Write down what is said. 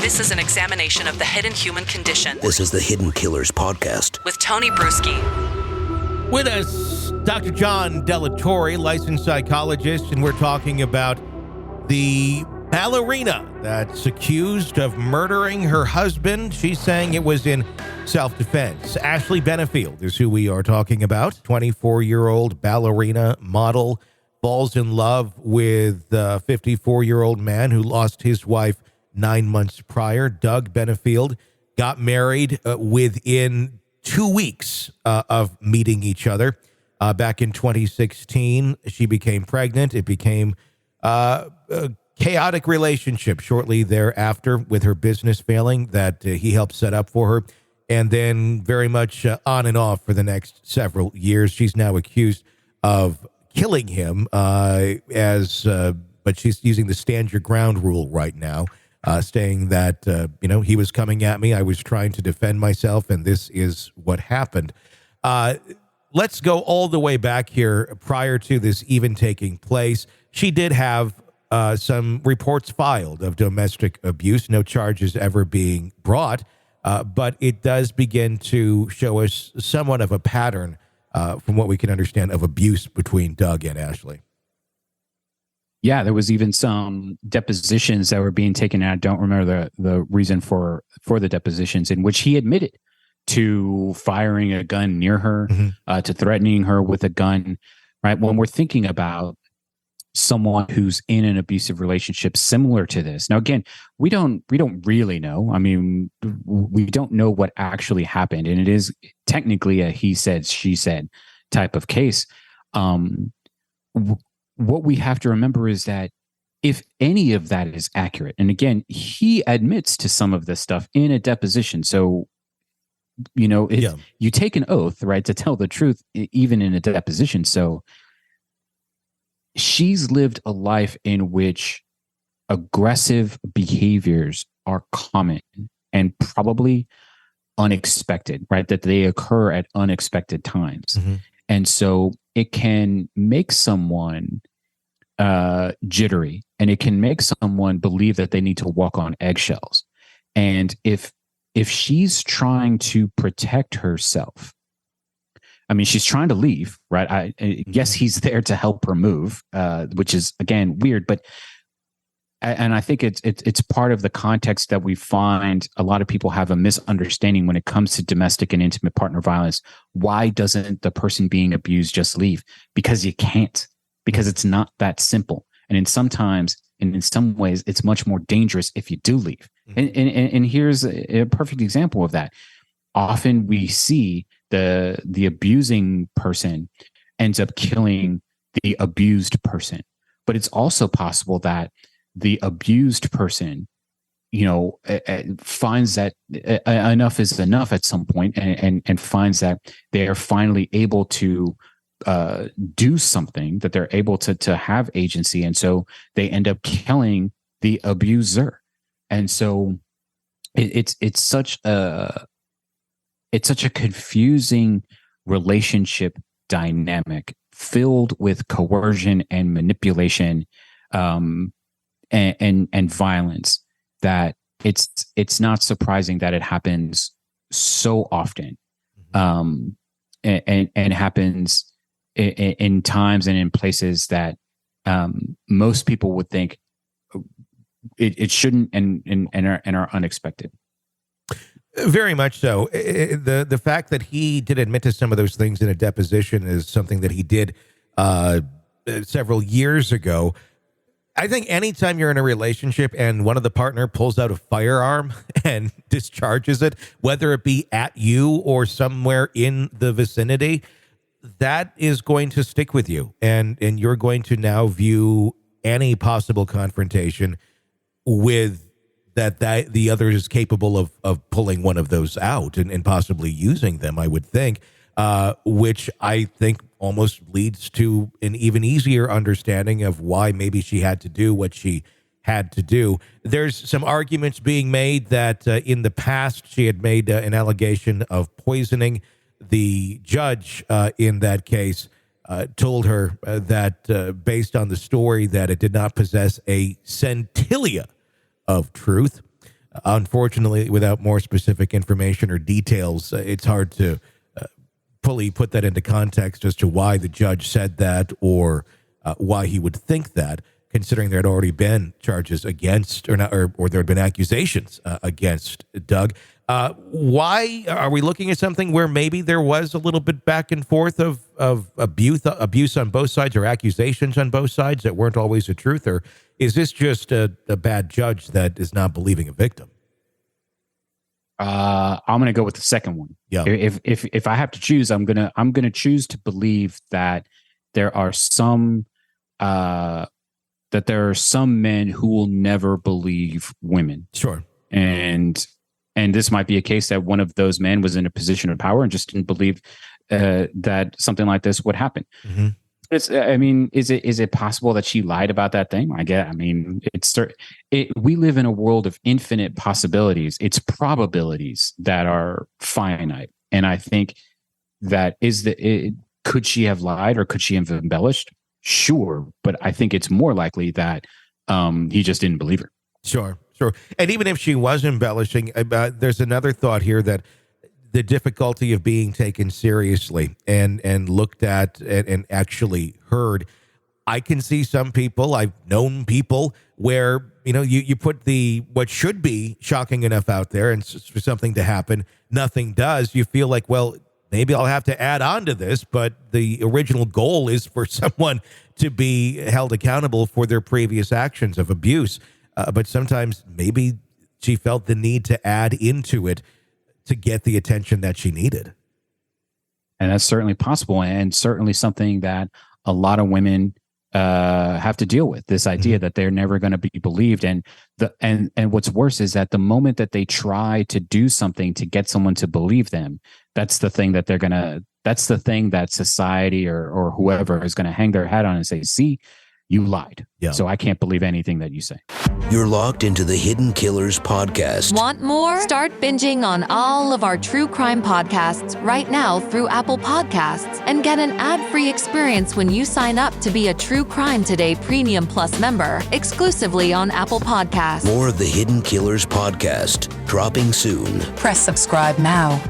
This is an examination of the hidden human condition. This is the Hidden Killers podcast. With Tony Bruschi. With us, Dr. John Delatorre, licensed psychologist, and we're talking about the ballerina that's accused of murdering her husband. She's saying it was in self-defense. Ashley Benefield is who we are talking about. 24-year-old ballerina model falls in love with a 54-year-old man who lost his wife 9 months prior. Doug Benefield got married within 2 weeks of meeting each other. Back in 2016, she became pregnant. It became a chaotic relationship shortly thereafter, with her business failing that he helped set up for her. And then very much on and off for the next several years. She's now accused of killing him, but she's using the stand your ground rule right now, saying that, he was coming at me. I was trying to defend myself, and this is what happened. Let's go all the way back here prior to this even taking place. She did have some reports filed of domestic abuse, no charges ever being brought, but it does begin to show us somewhat of a pattern, from what we can understand, of abuse between Doug and Ashley. Yeah, there was even some depositions that were being taken out. I don't remember the reason for the depositions, in which he admitted to firing a gun near her, to threatening her with a gun. Right, when we're thinking about someone who's in an abusive relationship similar to this. Now, again, we don't really know. I mean, we don't know what actually happened, and it is technically a he said, she said type of case. What we have to remember is that if any of that is accurate, and again, he admits to some of this stuff in a deposition. So, you take an oath, right, to tell the truth, even in a deposition. So she's lived a life in which aggressive behaviors are common and probably unexpected, right? That they occur at unexpected times. And so it can make someone jittery, and it can make someone believe that they need to walk on eggshells. And if she's trying to protect herself, I mean, she's trying to leave, right? I guess he's there to help her move, which is, again, weird. But I think it's part of the context that we find a lot of people have a misunderstanding when it comes to domestic and intimate partner violence. Why doesn't the person being abused just leave? Because you can't, because it's not that simple. And in some ways, it's much more dangerous if you do leave. And here's a perfect example of that. Often we see the abusing person ends up killing the abused person. But it's also possible that the abused person, finds that enough is enough at some point, and finds that they are finally able to do something, that they're able to have agency. And so they end up killing the abuser. And so it's such a confusing relationship dynamic filled with coercion and manipulation, and violence, that it's not surprising that it happens so often, and happens in times and in places that most people would think it shouldn't, and are unexpected. Very much so. The fact that he did admit to some of those things in a deposition is something that he did several years ago. I think anytime you're in a relationship and one of the partner pulls out a firearm and discharges it, whether it be at you or somewhere in the vicinity, that is going to stick with you. And you're going to now view any possible confrontation with that the other is capable of pulling one of those out and possibly using them, I would think, which I think almost leads to an even easier understanding of why maybe she had to do what she had to do. There's some arguments being made that in the past she had made an allegation of poisoning. The judge in that case told her that based on the story that it did not possess a centilla of truth. Unfortunately, without more specific information or details, it's hard to fully put that into context as to why the judge said that or why he would think that, considering there had already been charges against, or not, or there had been accusations against Doug. Why are we looking at something where maybe there was a little bit back and forth of abuse on both sides, or accusations on both sides that weren't always the truth? Or is this just a bad judge that is not believing a victim? I'm going to go with the second one. Yeah. If I have to choose, I'm gonna choose to believe that there are some men who will never believe women. Sure. And this might be a case that one of those men was in a position of power and just didn't believe that something like this would happen. Mm-hmm. Is it possible that she lied about that thing? We live in a world of infinite possibilities. It's probabilities that are finite. And I think that could she have lied, or could she have embellished? Sure. But I think it's more likely that he just didn't believe her. Sure. And even if she was embellishing, there's another thought here, that the difficulty of being taken seriously and looked at and actually heard. I can see some people, I've known people where, you put what should be shocking enough out there, and for something to happen, nothing does. You feel like, well, maybe I'll have to add on to this, but the original goal is for someone to be held accountable for their previous actions of abuse. But sometimes maybe she felt the need to add into it to get the attention that she needed. And that's certainly possible, and certainly something that a lot of women have to deal with, this idea that they're never going to be believed. And what's worse is that the moment that they try to do something to get someone to believe them, that's the thing that that's the thing that society or whoever is going to hang their hat on and say, see, you lied. Yeah. So I can't believe anything that you say. You're locked into the Hidden Killers podcast. Want more? Start binging on all of our true crime podcasts right now through Apple Podcasts, and get an ad-free experience when you sign up to be a True Crime Today Premium Plus member, exclusively on Apple Podcasts. More of the Hidden Killers podcast, dropping soon. Press subscribe now.